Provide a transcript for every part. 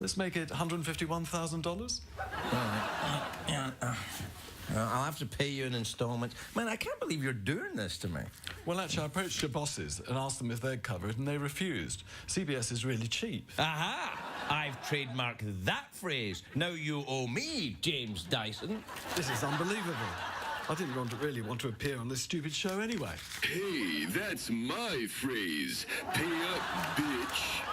Let's make it $151,000. Yeah. I'll have to pay you in installments. Man, I can't believe you're doing this to me. Well, actually, I approached your bosses and asked them if they'd cover it, and they refused. CBS is really cheap. Aha! I've trademarked that phrase. Now you owe me, James Dyson. This is unbelievable. I didn't really want to appear on this stupid show anyway. Hey, that's my phrase. Pay up, bitch.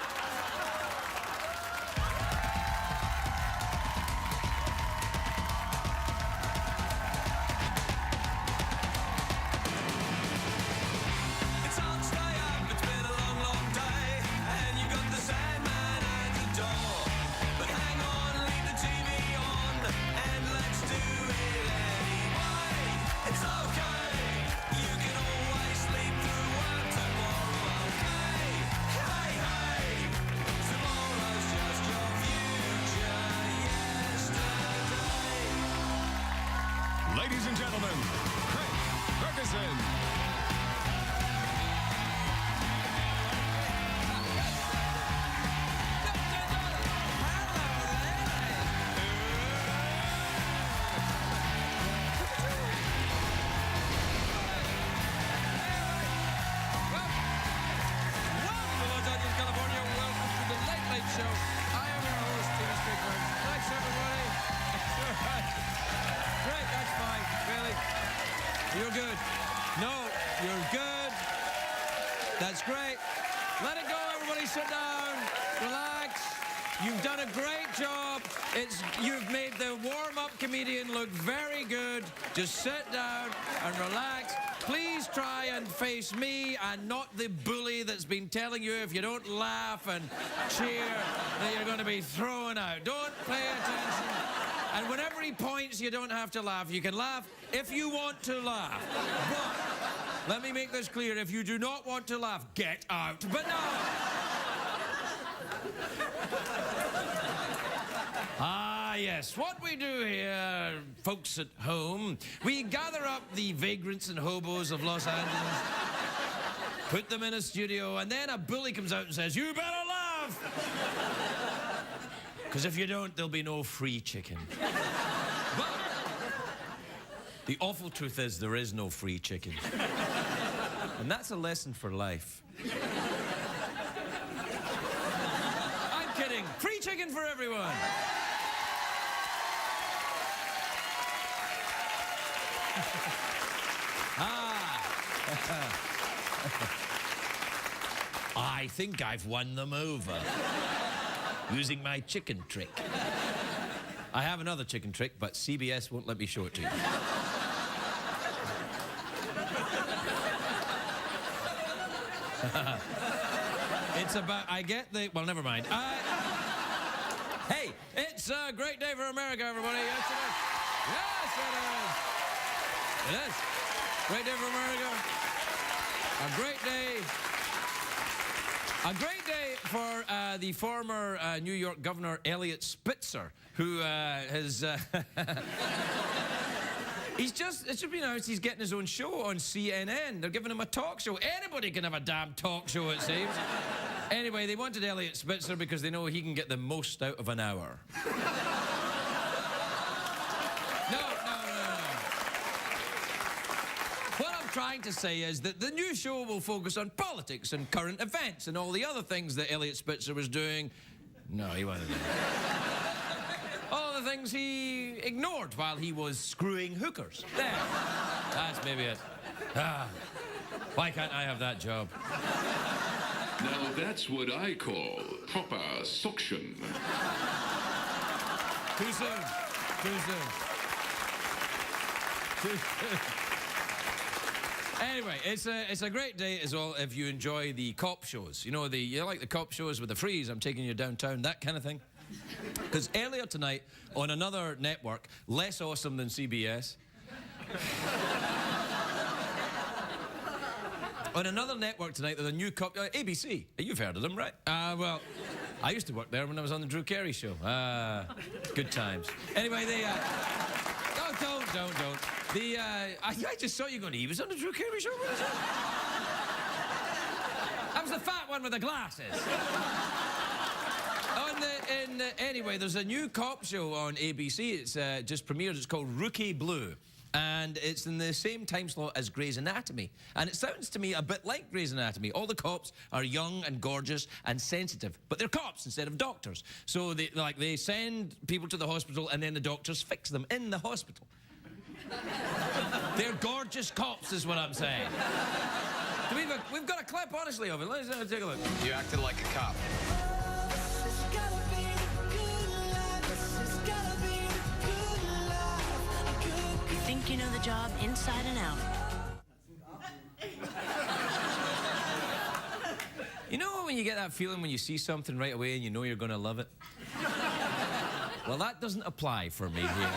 Ladies and gentlemen, Ferguson. You're good. No, you're good. That's great. Let it go, everybody. Sit down. Relax. You've done a great job. You've made the warm-up comedian look very good. Just sit down and relax. Please try and face me and not the bully that's been telling you if you don't laugh and cheer that you're going to be thrown out. Don't pay attention. And whenever he points, you don't have to laugh. You can laugh if you want to laugh. But let me make this clear. If you do not want to laugh, get out. But no. Ah, yes. What we do here, folks at home, we gather up the vagrants and hobos of Los Angeles, put them in a studio, and then a bully comes out and says, "You better laugh!" Because if you don't, there'll be no free chicken. But the awful truth is there is no free chicken. And that's a lesson for life. I'm kidding. Free chicken for everyone. I think I've won them over. Using my chicken trick. I have another chicken trick, but CBS won't let me show it to you. It's about, well, never mind. Hey, it's a great day for America, everybody. Yes, it is. Yes, it is. It is. Great day for America. A great day. A great day for the former New York Governor Elliot Spitzer, who has... it should be announced he's getting his own show on CNN. They're giving him a talk show. Anybody can have a damn talk show, it seems. Anyway, they wanted Elliot Spitzer because they know he can get the most out of an hour. Trying to say is that the new show will focus on politics and current events and all the other things that Elliot Spitzer was doing. No, he wasn't doing all the things he ignored while he was screwing hookers. There. That's maybe it. Why can't I have that job? Now that's what I call proper suction. Too soon. Too soon. Too soon. Anyway, it's a great day as well if you enjoy the cop shows. You know, you like the cop shows with the freeze, I'm taking you downtown, that kind of thing. Because earlier tonight, on another network, less awesome than CBS, on another network tonight, there's a new cop, ABC. You've heard of them, right? Well, I used to work there when I was on the Drew Carey show. Good times. Anyway, don't. I just saw you going, he was on the Drew Carey show? What is that? That was the fat one with the glasses. In Anyway, there's a new cop show on ABC. It's just premiered. It's called Rookie Blue. And it's in the same time slot as Grey's Anatomy. And it sounds to me a bit like Grey's Anatomy. All the cops are young and gorgeous and sensitive, but they're cops instead of doctors. So they send people to the hospital and then the doctors fix them in the hospital. They're gorgeous cops is what I'm saying. So we've got a clip, honestly, of it. Let's take a look. You acted like a cop. Think you know the job inside and out. You know when you get that feeling when you see something right away and you know you're going to love it? Well, that doesn't apply for me here.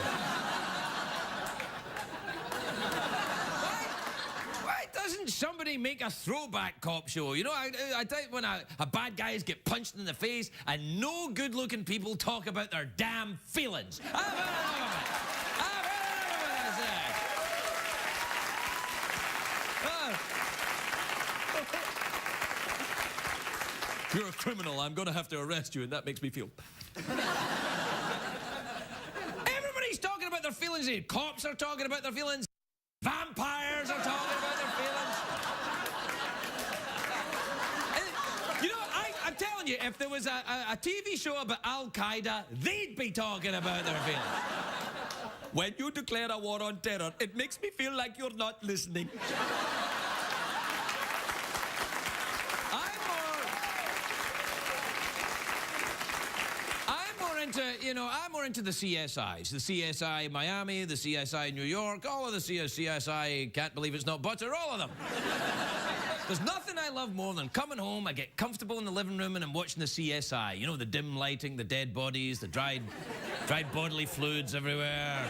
Why doesn't somebody make a throwback cop show? You know, I think when a bad guys get punched in the face and no good-looking people talk about their damn feelings. You're a criminal. I'm going to have to arrest you, and that makes me feel bad. Everybody's talking about their feelings. Cops are talking about their feelings. Vampires are talking about their feelings. You know, I'm telling you, if there was a TV show about Al-Qaeda, they'd be talking about their feelings. When you declare a war on terror, it makes me feel like you're not listening. I'm more into the CSIs. The CSI Miami, the CSI New York, all of the CSI Can't Believe It's Not Butter, all of them. There's nothing I love more than coming home, I get comfortable in the living room and I'm watching the CSI. You know, the dim lighting, the dead bodies, the dried bodily fluids everywhere.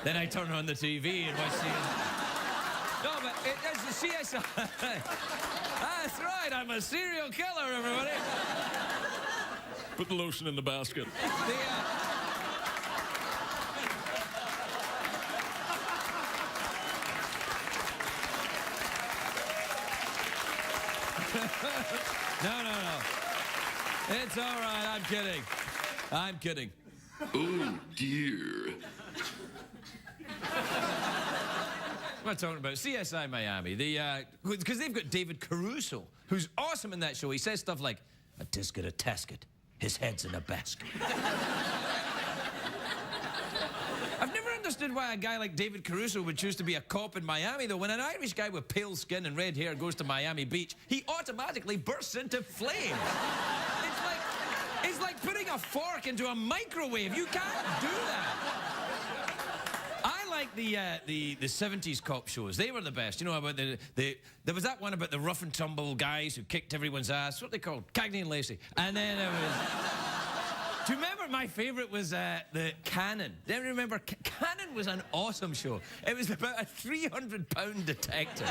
Then I turn on the TV and watch CSI. No, but it's the CSI. That's right, I'm a serial killer, everybody. Put the lotion in the basket. No. It's all right. I'm kidding. I'm kidding. Oh, dear. What am I talking about? CSI Miami. Because they've got David Caruso, who's awesome in that show. He says stuff like, a tisket, a tasket. His head's in a basket. I've never understood why a guy like David Caruso would choose to be a cop in Miami, though. When an Irish guy with pale skin and red hair goes to Miami Beach, he automatically bursts into flames. It's like putting a fork into a microwave. You can't do that. I like the 70s cop shows. They were the best. You know about there was that one about the rough and tumble guys who kicked everyone's ass. What they called? Cagney and Lacey. And then it was... Do you remember my favourite was the Cannon? Do you remember? Cannon was an awesome show. It was about a 300-pound detective.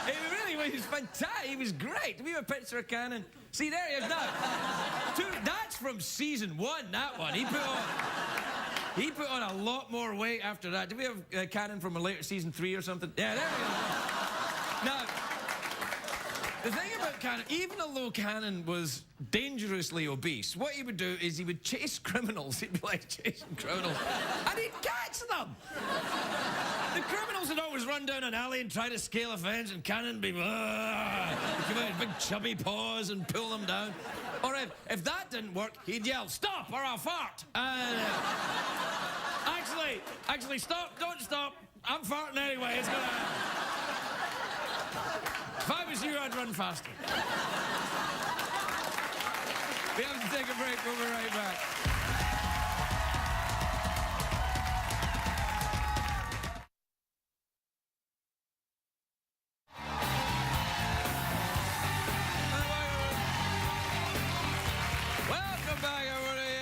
It really was fantastic. He was great. Do we have a picture of Cannon? See, there he is now. That's from season 1, that one. He put on a lot more weight after that. Do we have Cannon from a later season 3 or something? Yeah, there we go. Now, the thing about Cannon, even although Cannon was dangerously obese, what he would do is he would chase criminals. He'd be like chasing criminals, and he'd catch them. The criminals would always run down an alley and try to scale a fence, and Cannon would be, he'd come out with big chubby paws and pull them down. Or if that didn't work, he'd yell, "Stop or I'll fart!" And actually, stop, don't stop. I'm farting anyway. It's gonna... If I was you, I'd run faster. We have to take a break. We'll be right back. Welcome back, everybody.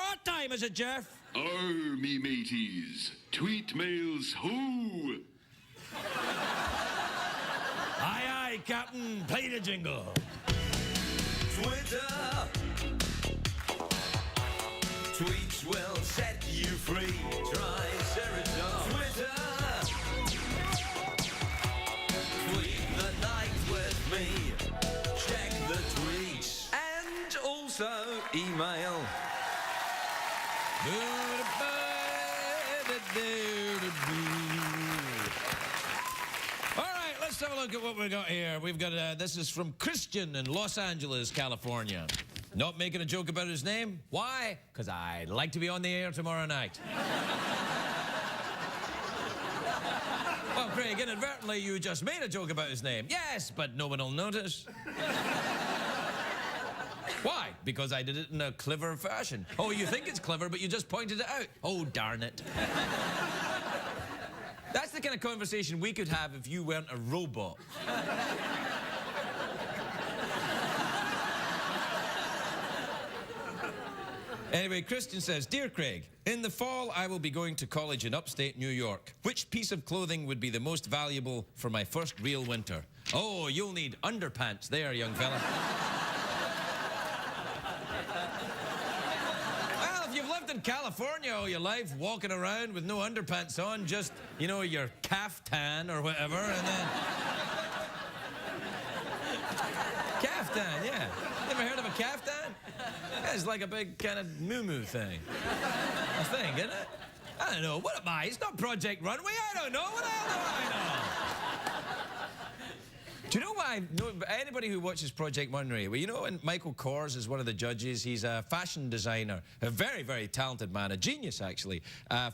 What time is it, Jeff? Army mateys, tweet mails ho! Aye, aye, Captain. Play the jingle. Twitter. Tweets will set you free. Try Serotonin. Twitter. Tweet the night with me. Check the tweet. email. All right, let's have a look at what we got here. We've got, this is from Christian in Los Angeles, California. Not making a joke about his name. Why? Because I'd like to be on the air tomorrow night. Well, Craig, inadvertently, you just made a joke about his name. Yes, but no one will notice. Why? Because I did it in a clever fashion. Oh, you think it's clever, but you just pointed it out. Oh, darn it. That's the kind of conversation we could have if you weren't a robot. Anyway, Christian says, Dear Craig, in the fall I will be going to college in upstate New York. Which piece of clothing would be the most valuable for my first real winter? Oh, you'll need underpants there, young fella. Well, if you've lived in California all your life, walking around with no underpants on, just, you know, your caftan or whatever, and then... Caftan, yeah. Never heard of a caftan? Yeah, it's like a big kind of moo-moo thing. A thing, isn't it? I don't know. What am I? It's not Project Runway. I don't know. What the hell do I know? Do you know why? Anybody who watches Project Runway, well, you know, and Michael Kors is one of the judges. He's a fashion designer, a very, very talented man, a genius, actually,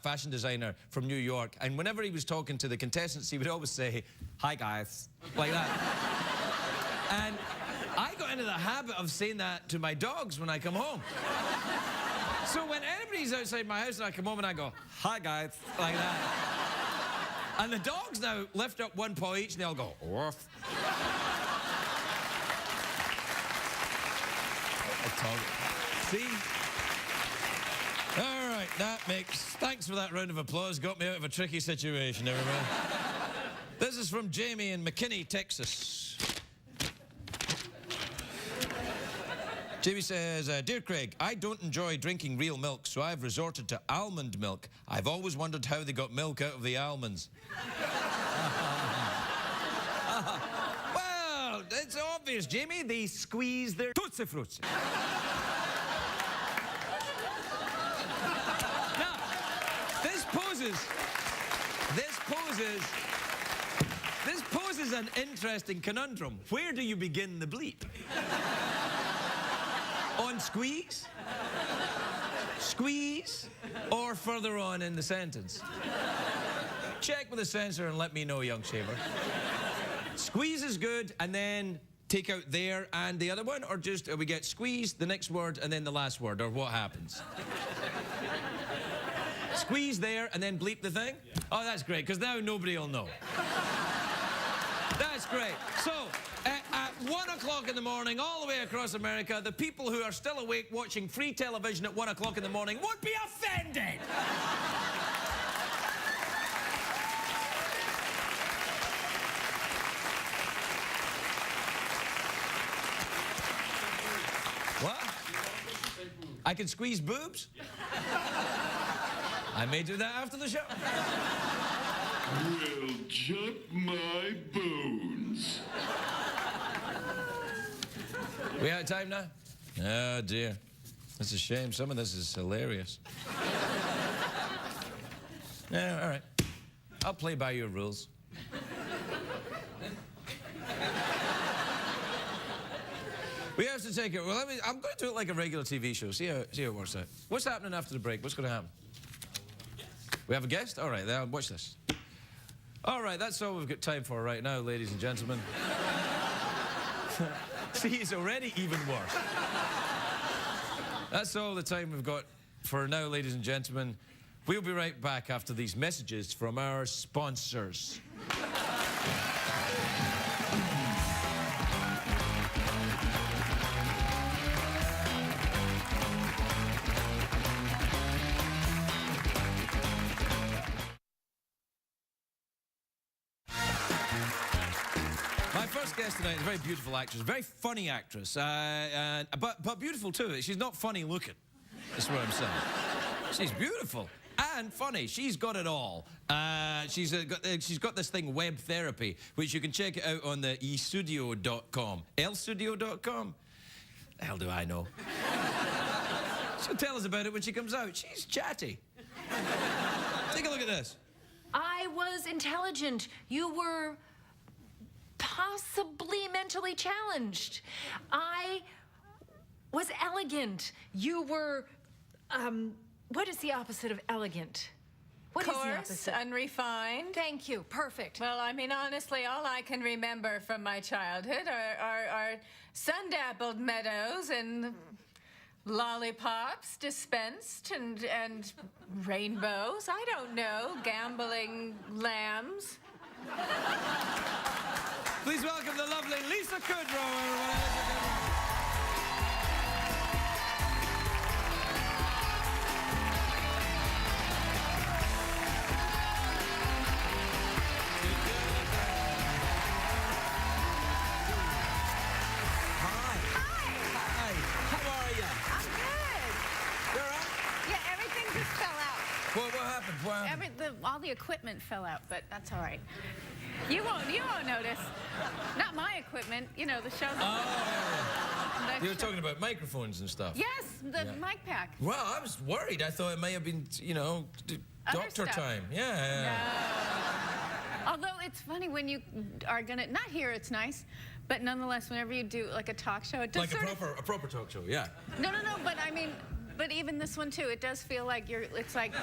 fashion designer from New York. And whenever he was talking to the contestants, he would always say, "Hi, guys," like that. And I got into the habit of saying that to my dogs when I come home. So when anybody's outside my house and I come home and I go, "Hi, guys," like that. And the dogs now lift up one paw each and they'll go, "Woof." See? All right, thanks for that round of applause. Got me out of a tricky situation, everybody. This is from Jamie in McKinney, Texas. Jamie says, Dear Craig, I don't enjoy drinking real milk, so I've resorted to almond milk. I've always wondered how they got milk out of the almonds. Well, it's obvious, Jamie. They squeeze their Tootsie Fruits. Now, this poses an interesting conundrum. Where do you begin the bleep? On squeeze? Squeeze? Or further on in the sentence? Check with the censor and let me know, young shaver. Squeeze is good, and then take out there and the other one, or just we get squeeze, the next word, and then the last word, or what happens? Squeeze there and then bleep the thing? Oh, that's great, because now nobody will know. That's great. So, at 1 o'clock in the morning, all the way across America, the people who are still awake watching free television at 1 o'clock in the morning won't be offended. What? I can squeeze boobs? I may do that after the show. Will jump my bones. We out of time now? Oh, dear. That's a shame. Some of this is hilarious. Yeah, all right. I'll play by your rules. We have to take it. Well, I'm going to do it like a regular TV show. See how it works out. What's happening after the break? What's going to happen? We have a guest? All right, then watch this. All right, that's all we've got time for right now, ladies and gentlemen. See, it's already even worse. That's all the time we've got for now, ladies and gentlemen. We'll be right back after these messages from our sponsors. My first guest tonight is a very beautiful actress, a very funny actress, but beautiful too. She's not funny looking, that's what I'm saying. She's beautiful and funny. She's got it all. She's got this thing, Web Therapy, which you can check it out on the estudio.com. Elstudio.com? The hell do I know? She'll tell us about it when she comes out. She's chatty. Take a look at this. I was intelligent. You were possibly mentally challenged. I was elegant. You were, what is the opposite of elegant? What is the Coarse, opposite? unrefined. Thank you. Perfect. Well, I mean, honestly, all I can remember from my childhood are sun-dappled meadows and lollipops dispensed and rainbows. I don't know, gambling lambs. Please welcome the lovely Lisa Kudrow, everyone. Yeah, everything just fell out. What happened? What happened? All the equipment fell out, but that's all right. You won't notice. Not my equipment, you know, the show. Oh, you were talking about microphones and stuff. Yes, the mic pack. Well, I was worried. I thought it may have been, you know, doctor stuff. time. Yeah. No. Although it's funny when you are gonna, not here, it's nice, but nonetheless, whenever you do like a talk show, it does Like a proper talk show, yeah. No, but I mean, but even this one too, it does feel like it's like.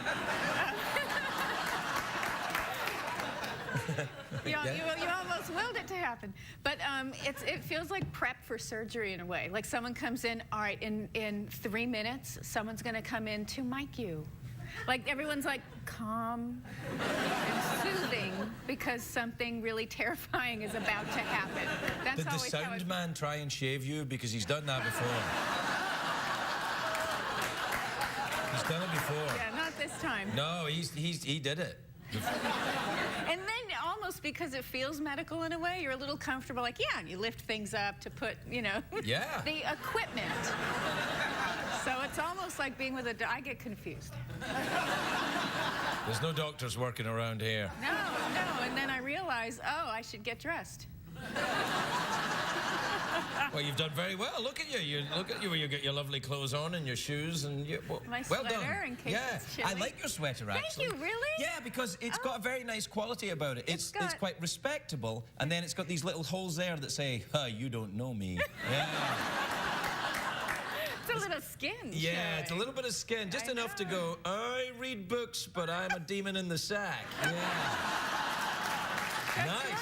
You almost willed it to happen, but it feels like prep for surgery in a way. Like someone comes in, all right, in 3 minutes, someone's going to come in to mic you. Like everyone's like calm and soothing because something really terrifying is about to happen. That's Did the always how sound man try and shave you? Because he's done that before. He's done it before. Yeah, not this time. No, he did it. And then almost because it feels medical in a way, you're a little comfortable, like, yeah, and you lift things up to put, you know, Yeah. the equipment. So it's almost like being with I get confused. There's no doctors working around here. No, and then I realize, oh, I should get dressed. Well, you've done very well. Look at you. Look at you. You get your lovely clothes on and your shoes and My well sweater done. in case Yeah, it's chilly. I like your sweater actually. Thank you. Really? Yeah, because it's got a very nice quality about it. It's got- quite respectable, and then it's got these little holes there that say, "Huh, you don't know me." Yeah. It's a little skin. Yeah, it's a showing. little bit of skin, just I enough to know. go, I read books, but I'm a demon in the sack. Yeah. That's Nice.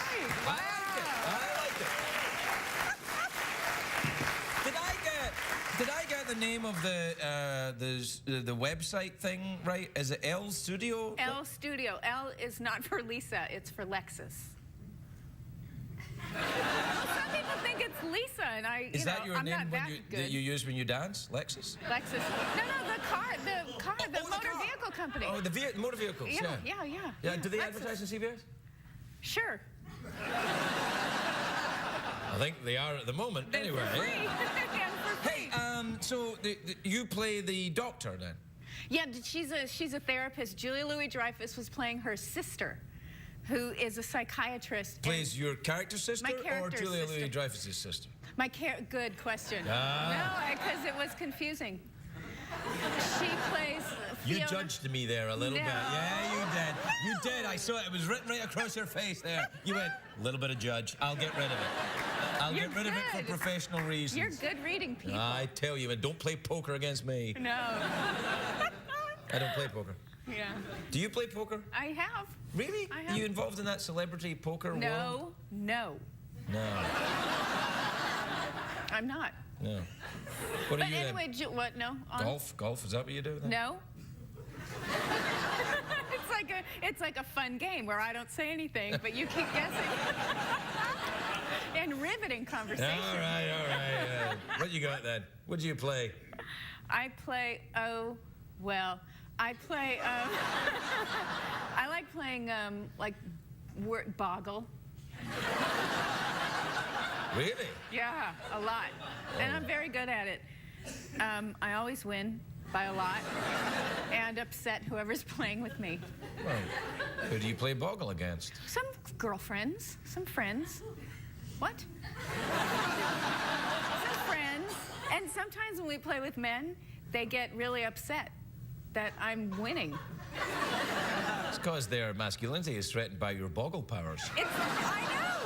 right. I like it. Did I get the name of the website thing right? Is it L Studio? L Studio. L is not for Lisa, it's for Lexus. Some people think it's Lisa, and Is that your I'm name not that good. that you use when you dance, Lexus? Lexus. No, the motor vehicle company. Oh, the motor vehicles. Yeah. Yeah. Do they Lexus. advertise on CBS? Sure. I think they are at the moment. Then Anyway. for free. And for free. Hey, so you play the doctor then? Yeah, she's a therapist. Julia Louis-Dreyfus was playing her sister, who is a psychiatrist. Plays your character sister My or character's Julia sister. Louis-Dreyfus's sister? Good question. Ah. No, because it was confusing. She plays You Fiona. judged me there a little No. bit. Yeah, you did. You did. I saw it. It was written right across your face there. You went, a little bit of judge. I'll get rid of it. I'll You're get rid of it for good. professional reasons. You're good reading people. I tell you, and don't play poker against me. No. I don't play poker. Yeah. Do you play poker? I have. Really? I Are have. you involved in that celebrity poker world? No. No. I'm not. No. What are But you anyway, what? No. Golf? Is that what you do then? No. It's like a fun game where I don't say anything, but you keep guessing. And riveting conversation. All right. What you got then? What do you play? I play. I like playing word boggle. Really? Yeah, a lot. And I'm very good at it. I always win by a lot and upset whoever's playing with me. Well, who do you play boggle against? Some girlfriends, some friends. What? Some friends. And sometimes when we play with men, they get really upset that I'm winning. It's because their masculinity is threatened by your boggle powers. I know,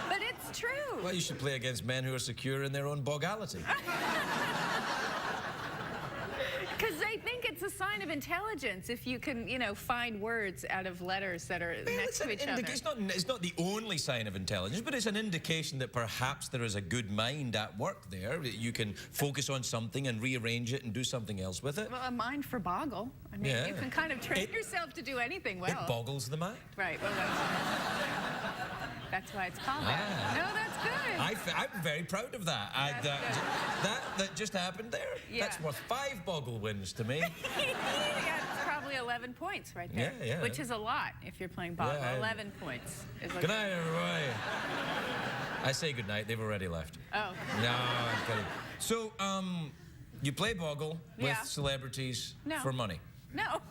but it's true. Well, you should play against men who are secure in their own bogality. Because they think it's a sign of intelligence if you can, you know, find words out of letters that are next to each other. It's not the only sign of intelligence, but it's an indication that perhaps there is a good mind at work there. You can focus on something and rearrange it and do something else with it. Well, a mind for boggle. I mean, Yeah. you can kind of train yourself to do anything well. It boggles the mind. Right, well, that's why it's called that. No, that's good. I'm very proud of that. That just happened there. Yeah. That's worth 5 boggle wins to me. Yeah, it's probably 11 points right there. Yeah. Which is a lot if you're playing boggle. Yeah, 11 points. Is Good night, everybody. I say good night. They've already left. Oh. No, I'm kidding. So, you play boggle with Yeah. celebrities No. for money. No.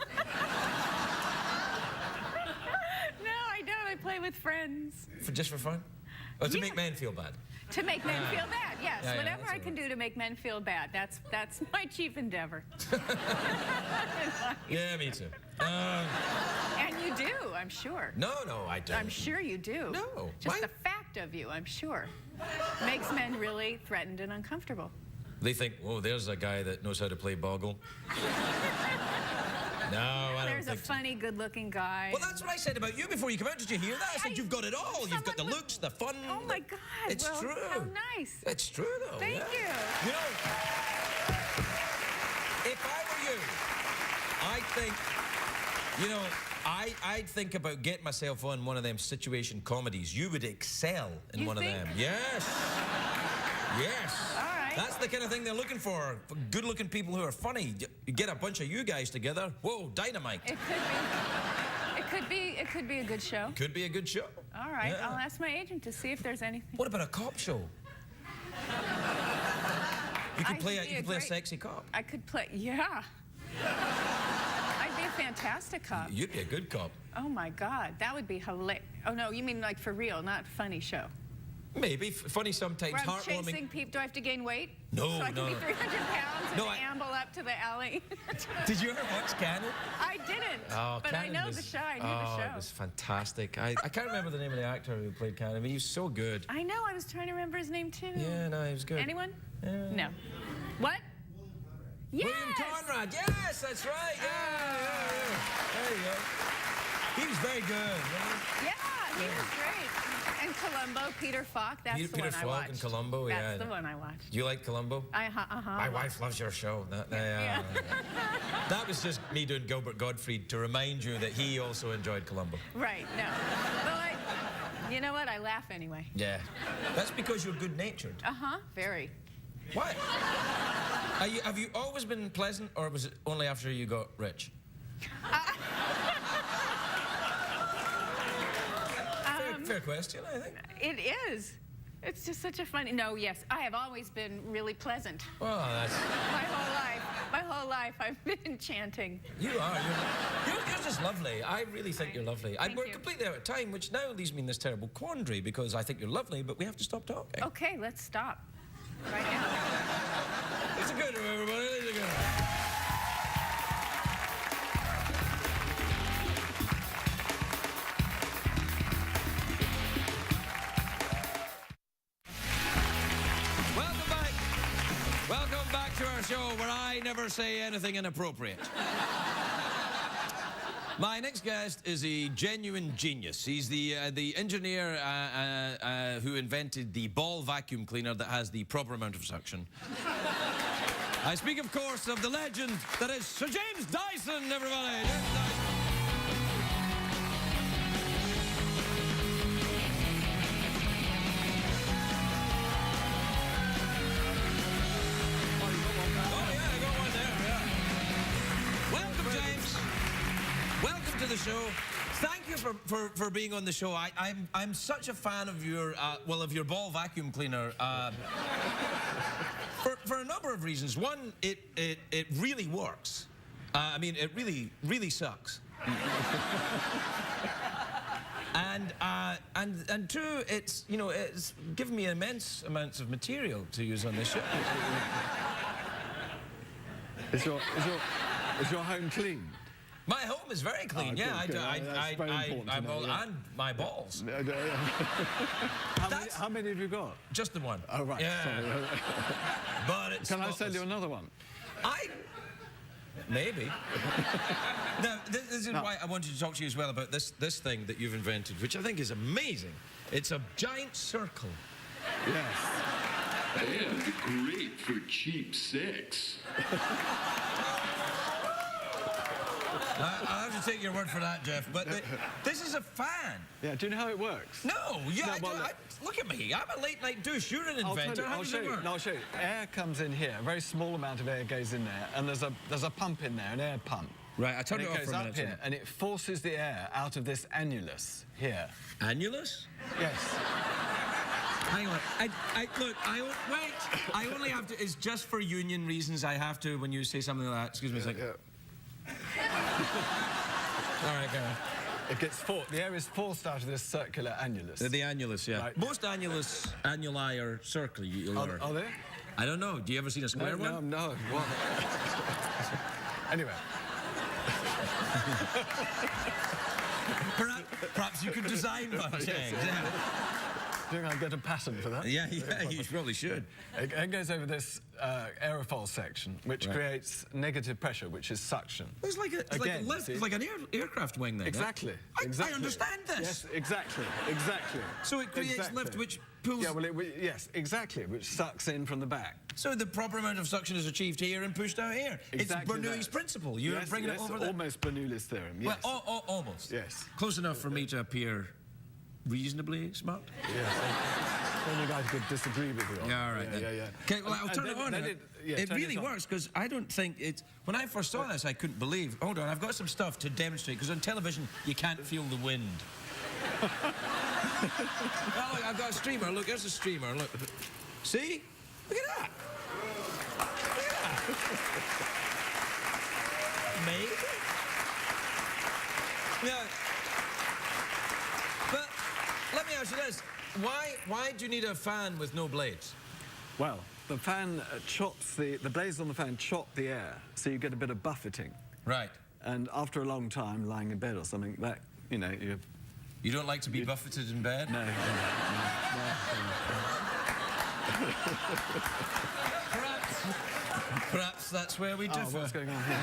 No, I don't. I play with friends. Just for fun? Or to Yeah. make men feel bad? To make men feel bad, yes. Yeah, Whatever that's I can all right. do to make men feel bad, that's my chief endeavor. Yeah, me too. And you do, I'm sure. No, I don't. I'm sure you do. No. Just Why? the fact of you, I'm sure, makes men really threatened and uncomfortable. They think, oh, there's a guy that knows how to play boggle. No, I don't There's a think so. funny, good-looking guy. Well, that's what I said about you before you came out. Did you hear that? I said you've got it all. You've got the Someone looks, the fun. Oh my God! It's well, true. How nice. It's true, though. Thank yeah. you. You know, if I were you, I'd think, you know, I'd think about getting myself on one of them situation comedies. You would excel in You one think? of them. Yes. Yes. All right. That's the kind of thing they're looking for good-looking people who are funny. You get a bunch of you guys together. Whoa, dynamite. It could be a good show. Could be a good show. All right, Yeah. I'll ask my agent to see if there's anything. What about a cop show? You could play a great- sexy cop. I could play, yeah. I'd be a fantastic cop. You'd be a good cop. Oh my God, that would be hilarious. Oh no, you mean like for real, not funny show. Maybe funny sometimes, Where I'm heartwarming. chasing people. Do I have to gain weight? No, So I can no. be 300 pounds and No, amble up to the alley. Did you ever watch Cannon? I didn't, but I know the show. I knew the show. It was fantastic. I can't remember the name of the actor who played Cannon. I mean, he was so good. I know. I was trying to remember his name too. Yeah, no, he was good. Anyone? Yeah. No. What? Yes. William Conrad. Yes, that's right. Yeah. There you go. He was very good. Yeah, he was great. And Columbo, Peter Falk. That's the Peter one I Falk watched. and Columbo. That's Yeah. the one I watched. Do you like Columbo? My wife loves your show. Yeah. That was just me doing Gilbert Gottfried to remind you that he also enjoyed Columbo. Right. No. Well, you know what? I laugh anyway. Yeah. That's because you're good-natured. Very. Why? Have you always been pleasant, or was it only after you got rich? Fair question, I think. It is. It's just such a funny. No, yes, I have always been really pleasant. Well, that's... My whole life, I've been enchanting. You are. You're just lovely. I really think you're lovely. Thank We're you. completely out of time, which now leaves me in this terrible quandary because I think you're lovely, but we have to stop talking. Okay, let's stop. Right now. It's a good one, everybody. It's a good one. Welcome back to our show where I never say anything inappropriate. My next guest is a genuine genius. He's the engineer who invented the ball vacuum cleaner that has the proper amount of suction. I speak, of course, of the legend that is Sir James Dyson, everybody. James Dyson. Welcome, James. Welcome to the show. Thank you for being on the show. I'm such a fan of your of your ball vacuum cleaner. For a number of reasons. One, it really works. I mean, it really sucks. And two, it's given me immense amounts of material to use on this show. Is your home clean? My home is very clean. Oh, yeah, good, good. That's very important to know, yeah. and my balls. How many have you got? Just the one. Oh, right. Yeah. Sorry. But it's Can I sell you another one? Maybe. Now, this is why I wanted to talk to you as well about this thing that you've invented, which I think is amazing. It's a giant circle. Yes. And great for cheap sex. I'll have to take your word for that, Jeff. But this is a fan. Yeah, do you know how it works? No, yeah, No, well, look at me. I'm a late-night douche. You're an inventor. How does it work? I'll show you. Air comes in here. A very small amount of air goes in there, and there's a pump in there, an air pump. Right, I turned And it off goes for a up minute. here, and it forces the air out of this annulus here. Annulus? Yes. Hang on. Look, wait. I only have to. It's just for union reasons. I have to when you say something like that. Excuse me a second. Yeah. All right, go on. It gets the air is forced out of this circular annulus. The annulus, yeah. Right. Most annuli are circular. Are they? I don't know. Do you ever seen a square one? No. What? Anyway. Perhaps you could design one, James. Yeah. Do you think I'll get a patent for that? Yeah, you probably should. It goes over this aerofoil section, which creates negative pressure, which is suction. It's like a lift. It's like an aircraft wing then. Exactly. I understand this. Yes, exactly. So it creates lift which pulls... Yeah, well, yes, exactly, which sucks in from the back. So the proper amount of suction is achieved here and pushed out here. Exactly it's Bernoulli's principle. You're bringing it over there. Almost Bernoulli's theorem, yes. Well, almost. Yes. Close enough for me to appear reasonably smart. Yes. Only guy could disagree with you on. Yeah, all right. Yeah. Okay, well, I'll turn it on. It really on. works, because I don't think it's... When I first saw this, I couldn't believe... Hold on, I've got some stuff to demonstrate, because on television, you can't feel the wind. Oh, look, I've got a streamer. Look, there's a streamer. Look. See? Look at that. Look at that. Maybe? Yeah. But let me ask you this. Why do you need a fan with no blades? Well, the fan chops the blades on the fan chop the air, so you get a bit of buffeting. Right. And after a long time lying in bed or something, that, you know, You don't like to be buffeted in bed? No. Perhaps that's where we differ. What's going on here?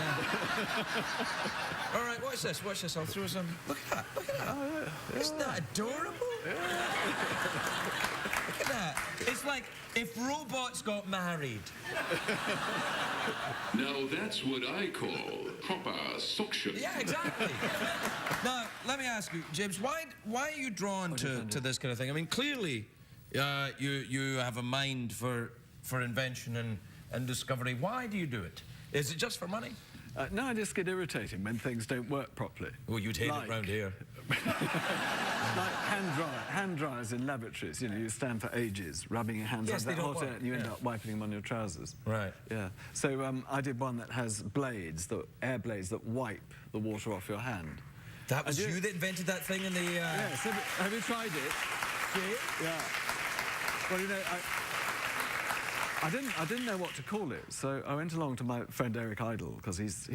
All right, watch this. I'll throw some... Look at that. Oh, yeah. Isn't that adorable? Yeah. Look at that. It's like if robots got married. Now that's what I call proper suction. Yeah, exactly. Now, let me ask you, James, why are you drawn to this kind of thing? I mean, clearly, you have a mind for invention and discovery. Why do you do it? Is it just for money? No, I just get irritated when things don't work properly. Well, you'd hate it round here. Like hand dryers in laboratories. You know, you stand for ages rubbing your hands Yes, under they that don't hot air, work. and you end up wiping them on your trousers. Right. Yeah. So I did one that has blades, air blades that wipe the water off your hand. That was you that invented that thing in the... Yes. Have you tried it? See? Yeah. Well, you know, I didn't know what to call it, so I went along to my friend Eric Idle, because he's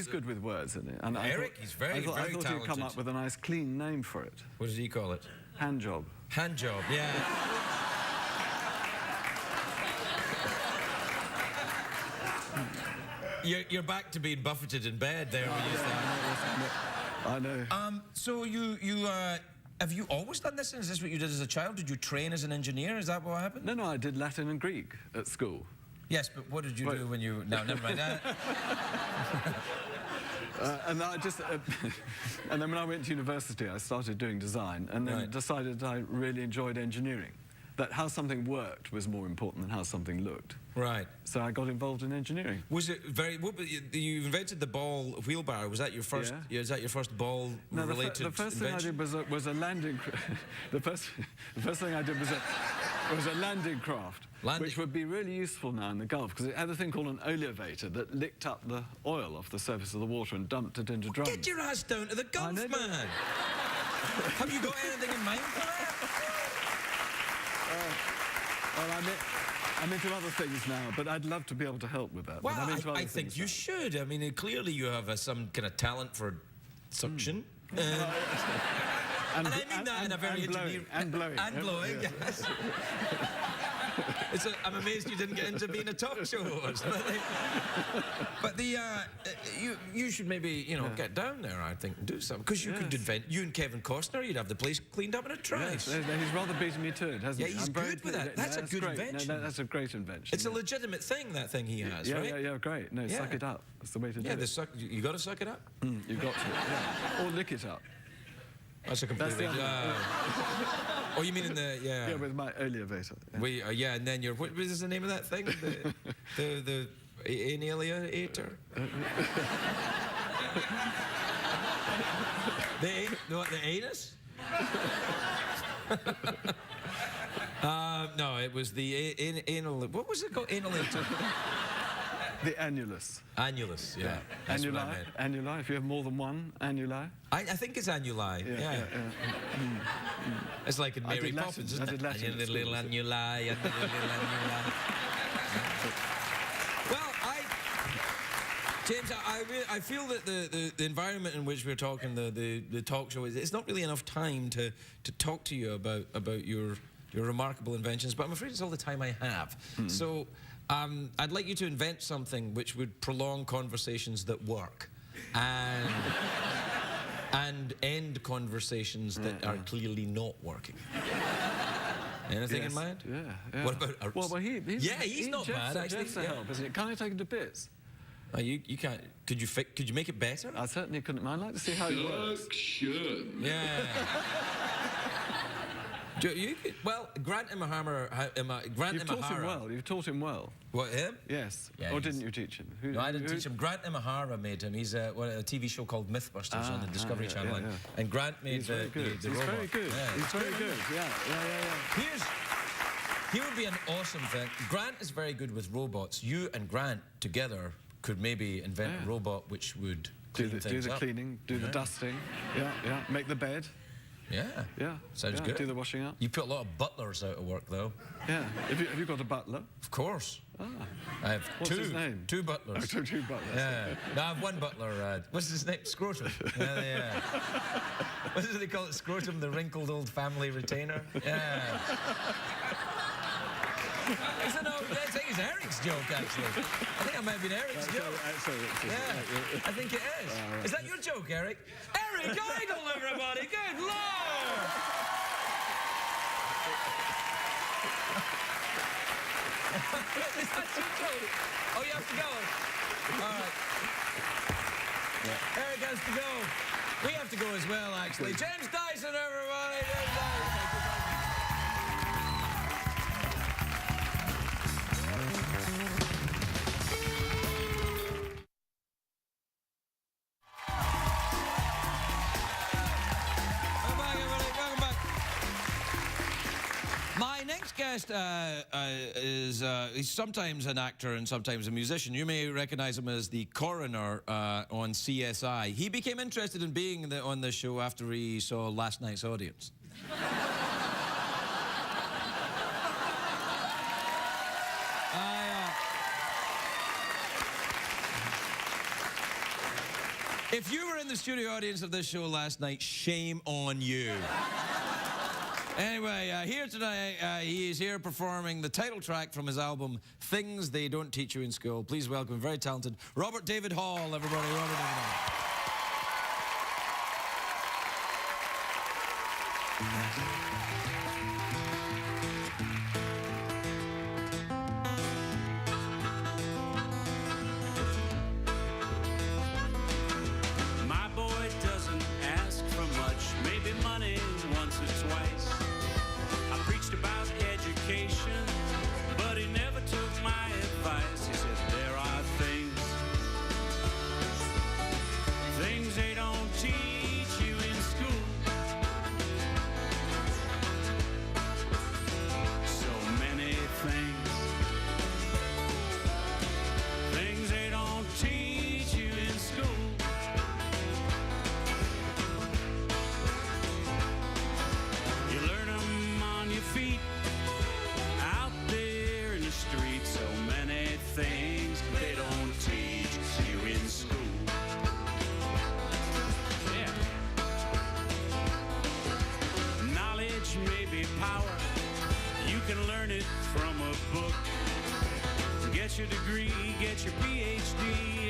good with words, isn't he? And Eric, he's very I thought talented. he'd come up with a nice, clean name for it. What does he call it? Hand job. Hand job, yeah. You're back to being buffeted in bed there. I know. So have you always done this? Is this what you did as a child? Did you train as an engineer? Is that what happened? No, I did Latin and Greek at school. Yes, but what did you do when you... No, never mind. And then when I went to university, I started doing design, and then decided I really enjoyed engineering. That how something worked was more important than how something looked. Right. So I got involved in engineering. Was it very... you invented the ball wheelbarrow. Was that your first... Yeah. Is that your first ball-related the first thing I did was a landing... the first thing I did was a landing craft, which would be really useful now in the Gulf, because it had a thing called an olevator that licked up the oil off the surface of the water and dumped it into drums. Get your ass down to the Gulf, man! Have you got anything in mind for that? Well, I I'm into other things now, but I'd love to be able to help with that. Well, but I'm into other I think things you now. should. I mean, clearly you have some kind of talent for suction. And I mean that in a very blowing, and blowing. And blowing, yes. I'm amazed you didn't get into being a talk show host. But you should maybe, get down there, I think, and do something. Because you could invent, you and Kevin Costner, you'd have the place cleaned up in a trice. Yes, he's rather beaten me to it, hasn't he? Yeah, he's good with that. That's a good invention. No, that's a great invention. It's a legitimate thing, that thing he has, right? Yeah, great. No, suck it up. That's the way to do it. Yeah, you got to suck it up? You've got to, yeah. Or lick it up. That's a completely... Oh, you mean in the... Yeah. Yeah, with my olevator. Yeah. And then what is the name of that thing? The annihilator? The anus? No, it was the anal... What was it called? Annihilator. The annulus. Annulus, yeah. Annuli. Annuli. If you have more than one annuli. I think it's annuli. Yeah. It's like in Mary Poppins, isn't it? Latin Little annuli. Well, James, I feel that the environment in which we're talking, the talk show, it's not really enough time to talk to you about your remarkable inventions, but I'm afraid it's all the time I have. So I'd like you to invent something which would prolong conversations that work and end conversations that are clearly not working. Anything in mind? Yeah. What about... Well, he's not bad, actually. Jeff's a help, isn't it? Can't I take him to bits? You can't... Could you make it better? I certainly couldn't. I'd like to see how it works. Suction. Yeah. Well, Grant Imahara... You've taught him well. You've taught him well. What, him? Yes. Yeah, or didn't you teach him? No, I didn't teach him. Grant Imahara made him. He's a TV show called Mythbusters on the Discovery Channel. Yeah. And Grant made the robot. He's very good. Yeah, He's very good. Yeah. He would be an awesome thing. Grant is very good with robots. You and Grant together could maybe invent a robot which would clean things up. Do the cleaning, do the dusting. Yeah. Make the bed. Yeah. Sounds good. Do the washing up. You put a lot of butlers out of work, though. Yeah. Have you got a butler? Of course. Ah. I have What's his name? two butlers. Oh, two butlers. Yeah. No, I have one butler. What's his name? Scrotum. Yeah. What do they call it? Scrotum, the wrinkled old family retainer. Yeah. I think it's Eric's joke, actually. I think that might have been Eric's joke. I think it is. Is that your joke, Eric? Eric Idle, everybody! Good Lord! Is that your joke? Oh, you have to go. All right. Eric has to go. We have to go as well, actually. James Dyson, everybody! James Dyson. Guest is he's sometimes an actor and sometimes a musician. You may recognize him as the coroner on CSI. He became interested in being on the show after he saw last night's audience. If you were in the studio audience of this show last night, shame on you. Anyway, here tonight, he is here performing the title track from his album, Things They Don't Teach You in School. Please welcome very talented Robert David Hall, everybody. Robert David Hall. My boy doesn't ask for much, maybe money once or twice. I preached about education, but he never took my advice. He said, there are things they don't teach you in school. degree, get your PhD,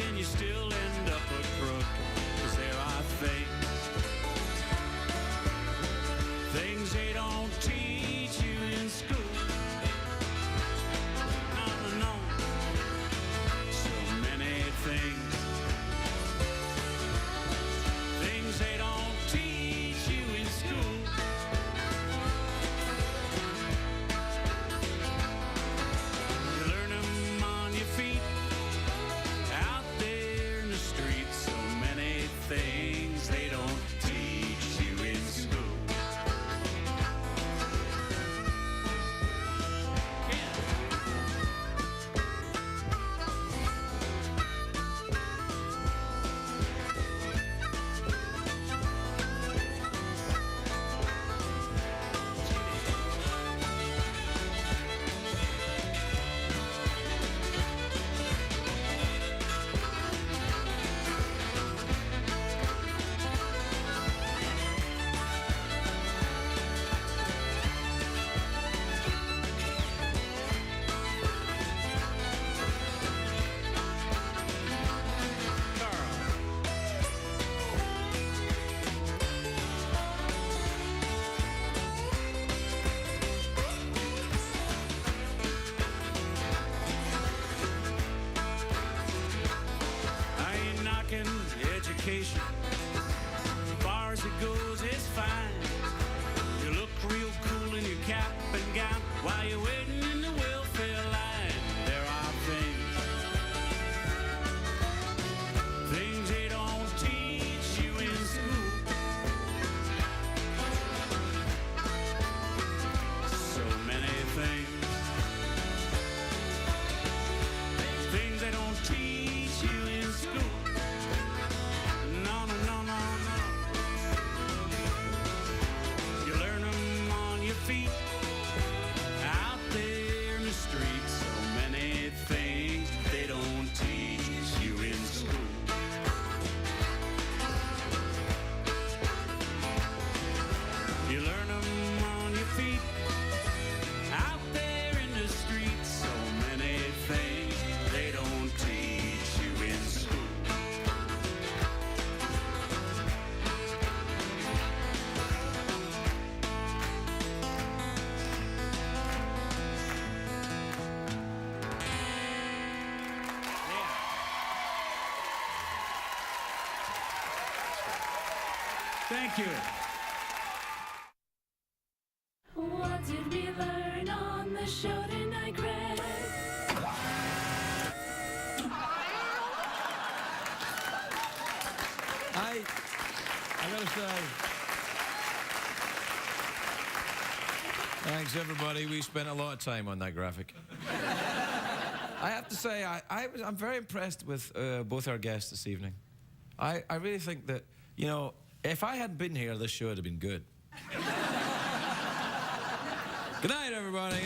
and you still end up a crook. 'Cause there are things they don't teach you in school. No, no, no. So many things they don't teach you in school. You learn them on your feet, out there in the streets. So many things they don't teach you in school. Education, as far as it goes, it's fine. You look real cool in your cap and gown while you're waiting in the welfare line. There are things they don't teach you in school. So many things they don't teach you in school. No, no, no, no, no. You learn them on your feet, out there in the streets. So many things they don't teach you in school. You learn them on your feet, out there in the streets. So many things they don't teach you in school. Thank you. What did we learn on the show tonight, Craig? I gotta say, thanks everybody. We spent a lot of time on that graphic. I have to say, I'm very impressed with both our guests this evening. I really think that, you know, if I hadn't been here, this show would have been good. Good night, everybody.